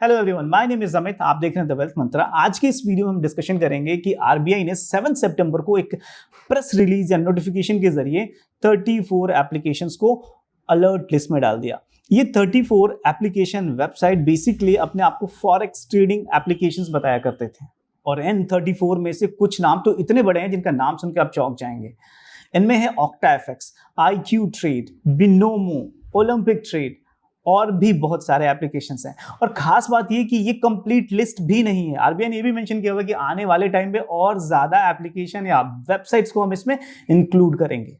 Hello everyone, my name is Amit. आप देख रहे हैं द वेल्थ मंत्रा। आज के इस वीडियो में हम डिस्कशन करेंगे कि आरबीआई ने 7 सितंबर को एक प्रेस रिलीज या नोटिफिकेशन के जरिए 34 एप्लीकेशंस को अलर्ट लिस्ट में डाल दिया। ये 34 एप्लीकेशन वेबसाइट बेसिकली अपने आप को फॉरेक्स ट्रेडिंग एप्लीकेशंस बताया करते थे, और इन 34 में से कुछ नाम तो इतने बड़े हैं जिनका नाम सुनकर आप चौंक जाएंगे। इनमें है ऑक्टाएफएक्स, IQ trade, Binomo, Olympic trade और भी बहुत सारे एप्लीकेशंस हैं। और खास बात ये कि ये कंप्लीट लिस्ट भी नहीं है। आरबीआई ने ये भी मेंशन किया हुआ कि आने वाले टाइम पे और ज्यादा एप्लीकेशन या वेबसाइट्स को हम इसमें इंक्लूड करेंगे।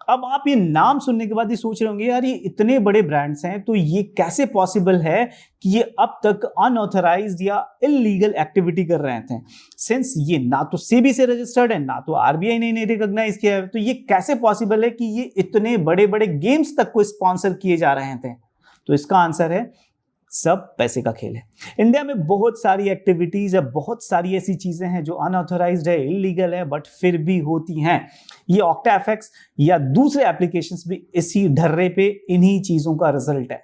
अब आप ये नाम सुनने के बाद ये सोच रहे होंगे, यार ये इतने बड़े ब्रांड्स हैं तो ये कैसे पॉसिबल है कि ये अब तक अनऑथराइज्ड या इलीगल एक्टिविटी कर रहे थे। सिंस ये ना तो सेबी से रजिस्टर्ड है, ना तो आरबीआई ने इन्हें रिकॉग्नाइज किया है, तो ये कैसे पॉसिबल है कि ये इतने बड़े बड़े गेम्स तक को स्पॉन्सर किए जा रहे थे। तो इसका आंसर है सब पैसे का खेल है। इंडिया में बहुत सारी एक्टिविटीज है, बहुत सारी ऐसी चीजें हैं जो अनऑथराइज्ड है, इलीगल है, बट फिर भी होती हैं। ये ऑक्टाएफएक्स या दूसरे एप्लीकेशंस भी इसी ढर्रे पे इन्हीं चीजों का रिजल्ट है।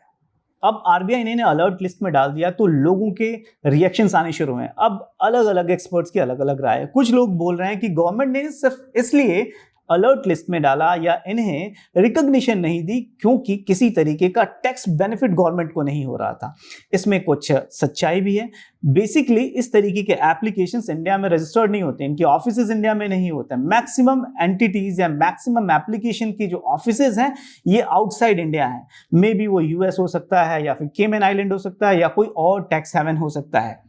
अब आरबीआई ने अलर्ट लिस्ट में डाल दिया तो लोगों के रिएक्शंस आने शुरू हुए। अब अलग अलग एक्सपर्ट्स की अलग अलग राय है। कुछ लोग बोल रहे हैं कि गवर्नमेंट ने सिर्फ इसलिए अलर्ट लिस्ट में डाला या इन्हें रिकॉग्निशन नहीं दी क्योंकि किसी तरीके का टैक्स बेनिफिट गवर्नमेंट को नहीं हो रहा था। इसमें कुछ सच्चाई भी है। बेसिकली इस तरीके के एप्लीकेशंस इंडिया में रजिस्टर्ड नहीं होते, इनके ऑफिसेज इंडिया में नहीं होते। मैक्सिमम एंटिटीज या मैक्सिमम एप्लीकेशन की जो ऑफिसेज हैं ये आउटसाइड इंडिया हैं। मे बी वो यूएस हो सकता है या फिर केमन आइलैंड हो सकता है या कोई और टैक्स हेवन हो सकता है।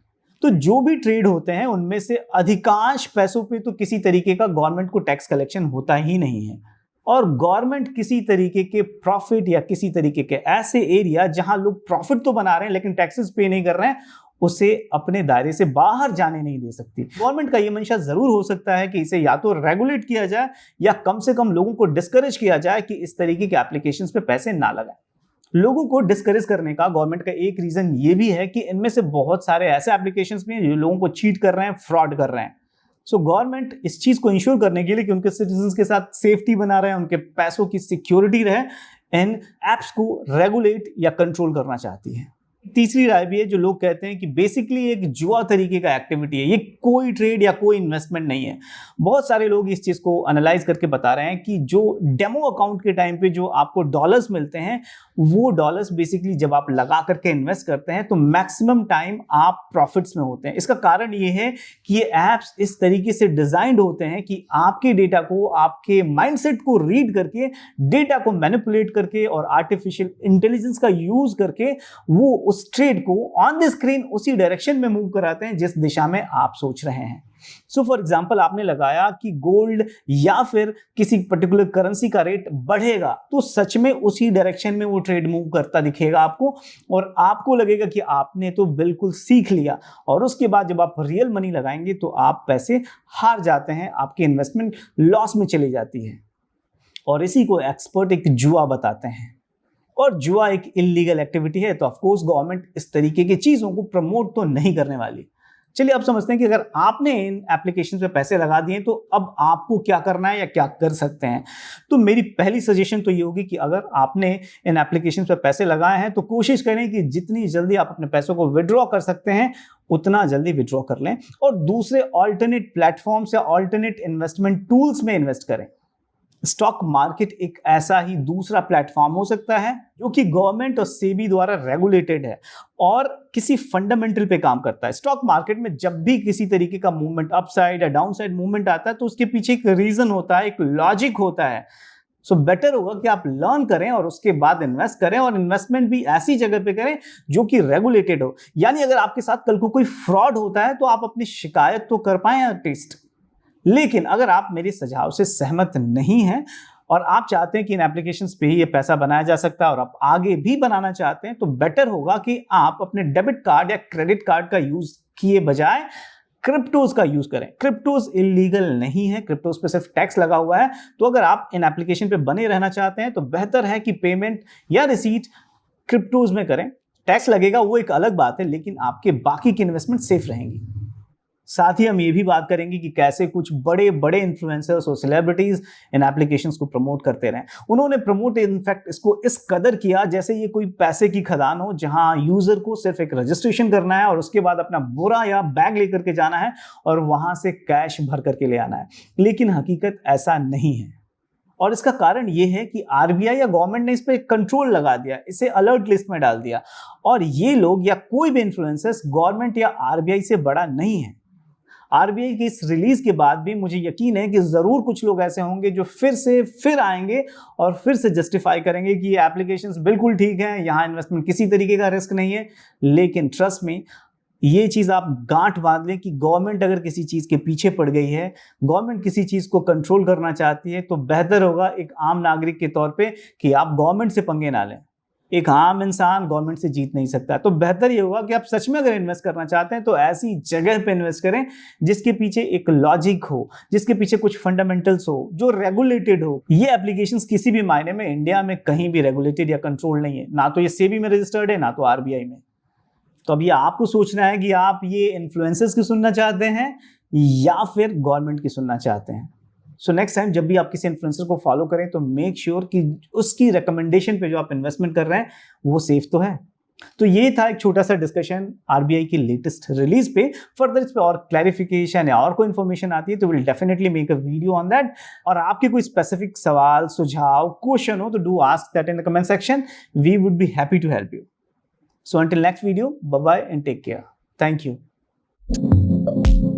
तो जो भी ट्रेड होते हैं उनमें से अधिकांश पैसों पे तो किसी तरीके का गवर्नमेंट को टैक्स कलेक्शन होता ही नहीं है। और गवर्नमेंट किसी तरीके के प्रॉफिट या किसी तरीके के ऐसे एरिया जहां लोग प्रॉफिट तो बना रहे हैं लेकिन टैक्सेस पे नहीं कर रहे हैं, उसे अपने दायरे से बाहर जाने नहीं दे सकती। गवर्नमेंट का ये मंशा जरूर हो सकता है कि इसे या तो रेगुलेट किया जाए या कम से कम लोगों को डिस्करेज किया जाए कि इस तरीके के एप्लीकेशंस पे पैसे ना लगाएं। लोगों को डिस्करेज करने का गवर्नमेंट का एक रीजन ये भी है कि इनमें से बहुत सारे ऐसे एप्लीकेशंस भी हैं जो लोगों को चीट कर रहे हैं, फ्रॉड कर रहे हैं। सो गवर्नमेंट इस चीज को इंश्योर करने के लिए कि उनके सिटीजन्स के साथ सेफ्टी बना रहे, उनके पैसों की सिक्योरिटी रहे, इन एप्स को रेगुलेट या कंट्रोल करना चाहती है। तीसरी राय भी है जो लोग कहते हैं कि बेसिकली एक जुआ तरीके का एक्टिविटी है, ये कोई ट्रेड या कोई इन्वेस्टमेंट नहीं है। बहुत सारे लोग इस चीज को एनालाइज करके बता रहे हैं कि जो डेमो अकाउंट के टाइम पे जो आपको डॉलर्स मिलते हैं वो डॉलर्स बेसिकली जब आप लगा करके इन्वेस्ट करते हैं तो मैक्सिमम टाइम आप प्रॉफिट्स में होते हैं। इसका कारण ये है कि ये एप्स इस तरीके से डिजाइंड होते हैं कि आपके डेटा को, आपके माइंडसेट को रीड करके, डेटा को मैनिपुलेट करके और आर्टिफिशियल इंटेलिजेंस का यूज करके वो उस ट्रेड को ऑन द स्क्रीन उसी डायरेक्शन में मूव कराते हैं जिस दिशा में आप सोच रहे हैं। सो फॉर एग्जांपल आपने लगाया कि गोल्ड या फिर किसी पर्टिकुलर करेंसी का रेट बढ़ेगा तो सच में उसी डायरेक्शन में वो ट्रेड मूव करता दिखेगा आपको, और आपको लगेगा कि आपने तो बिल्कुल सीख लिया। और उसके बाद जब आप रियल मनी लगाएंगे तो आप पैसे हार जाते हैं, आपकी इन्वेस्टमेंट लॉस में चली जाती है। और इसी को एक्सपर्ट एक जुआ बताते हैं। और जुआ एक इलीगल एक्टिविटी है तो ऑफकोर्स गवर्नमेंट इस तरीके की चीजों को प्रमोट तो नहीं करने वाली। चलिए अब समझते हैं कि अगर आपने इन एप्लीकेशन पे पैसे लगा दिए तो अब आपको क्या करना है या क्या कर सकते हैं। तो मेरी पहली सजेशन तो ये होगी कि अगर आपने इन एप्लीकेशन पे पैसे लगाए हैं तो कोशिश करें कि जितनी जल्दी आप अपने पैसों को विड्रॉ कर सकते हैं उतना जल्दी विड्रॉ कर लें और दूसरे ऑल्टरनेट प्लेटफॉर्म्स या ऑल्टरनेट इन्वेस्टमेंट टूल्स में इन्वेस्ट करें। स्टॉक मार्केट एक ऐसा ही दूसरा प्लेटफॉर्म हो सकता है जो कि गवर्नमेंट और सेबी द्वारा रेगुलेटेड है और किसी फंडामेंटल पे काम करता है। स्टॉक मार्केट में जब भी किसी तरीके का मूवमेंट, अपसाइड या डाउनसाइड मूवमेंट आता है तो उसके पीछे एक रीजन होता है, एक लॉजिक होता है। सो बेटर होगा कि आप लर्न करें और उसके बाद इन्वेस्ट करें, और इन्वेस्टमेंट भी ऐसी जगह पे करें जो कि रेगुलेटेड हो। यानी अगर आपके साथ कल को कोई फ्रॉड होता है तो आप अपनी शिकायत तो कर पाए एटलीस्ट। लेकिन अगर आप मेरे सुझाव से सहमत नहीं हैं और आप चाहते हैं कि इन एप्लीकेशंस पे ही ये पैसा बनाया जा सकता है और आप आगे भी बनाना चाहते हैं, तो बेटर होगा कि आप अपने डेबिट कार्ड या क्रेडिट कार्ड का यूज किए बजाय क्रिप्टोज का यूज करें। क्रिप्टोज इलीगल नहीं है, क्रिप्टोज पे सिर्फ टैक्स लगा हुआ है। तो अगर आप इन एप्लीकेशन पे बने रहना चाहते हैं तो बेहतर है कि पेमेंट या रिसीट क्रिप्टोज में करें। टैक्स लगेगा वो एक अलग बात है, लेकिन आपके बाकी की इन्वेस्टमेंट सेफ रहेंगी। साथ ही हम ये भी बात करेंगे कि कैसे कुछ बड़े बड़े इन्फ्लुएंसर्स और सेलिब्रिटीज इन एप्लीकेशंस को प्रमोट करते रहे। उन्होंने प्रमोट इनफैक्ट इसको इस कदर किया जैसे ये कोई पैसे की खदान हो, जहां यूजर को सिर्फ एक रजिस्ट्रेशन करना है और उसके बाद अपना बोरा या बैग लेकर के जाना है और वहां से कैश भर करके ले आना है। लेकिन हकीकत ऐसा नहीं है, और इसका कारण यह है कि आरबीआई या गवर्नमेंट ने इस पर कंट्रोल लगा दिया, इसे अलर्ट लिस्ट में डाल दिया, और ये लोग या कोई भी इन्फ्लुएंसर्स गवर्नमेंट या आरबीआई से बड़ा नहीं है। आरबीआई की इस रिलीज के बाद भी मुझे यकीन है कि जरूर कुछ लोग ऐसे होंगे जो फिर आएंगे और फिर से जस्टिफाई करेंगे कि ये एप्लीकेशंस बिल्कुल ठीक है, यहाँ इन्वेस्टमेंट किसी तरीके का रिस्क नहीं है। लेकिन ट्रस्ट मी, ये चीज आप गांठ बांध लें कि गवर्नमेंट अगर किसी चीज के पीछे पड़ गई है, गवर्नमेंट किसी चीज को कंट्रोल करना चाहती है, तो बेहतर होगा एक आम नागरिक के तौर पे कि आप गवर्नमेंट से पंगे ना लें। एक आम इंसान गवर्नमेंट से जीत नहीं सकता। तो बेहतर ये होगा कि आप सच में अगर इन्वेस्ट करना चाहते हैं तो ऐसी जगह पे इन्वेस्ट करें जिसके पीछे एक लॉजिक हो, जिसके पीछे कुछ फंडामेंटल्स हो, जो रेगुलेटेड हो। ये एप्लीकेशंस किसी भी मायने में इंडिया में कहीं भी रेगुलेटेड या कंट्रोल नहीं है, ना तो ये सेबी में रजिस्टर्ड है, ना तो आरबीआई में। तो अब ये आपको सोचना है कि आप ये इन्फ्लुएंसर्स की सुनना चाहते हैं या फिर गवर्नमेंट की सुनना चाहते हैं। सो नेक्स्ट टाइम जब भी आप किसी इन्फ्लुएंसर को फॉलो करें तो मेक श्योर कि उसकी रिकमेंडेशन पे जो आप इन्वेस्टमेंट कर रहे हैं वो सेफ तो है। तो ये था एक छोटा सा डिस्कशन आरबीआई की लेटेस्ट रिलीज पे। फर्दर इस पे और क्लैरिफिकेशन या और कोई इन्फॉर्मेशन आती है तो will definitely make a video on that. और आपके कोई स्पेसिफिक सवाल, सुझाव, क्वेश्चन हो तो do ask that in the comment section. We would be happy to help you. So until next video, bye bye and take care. Thank you.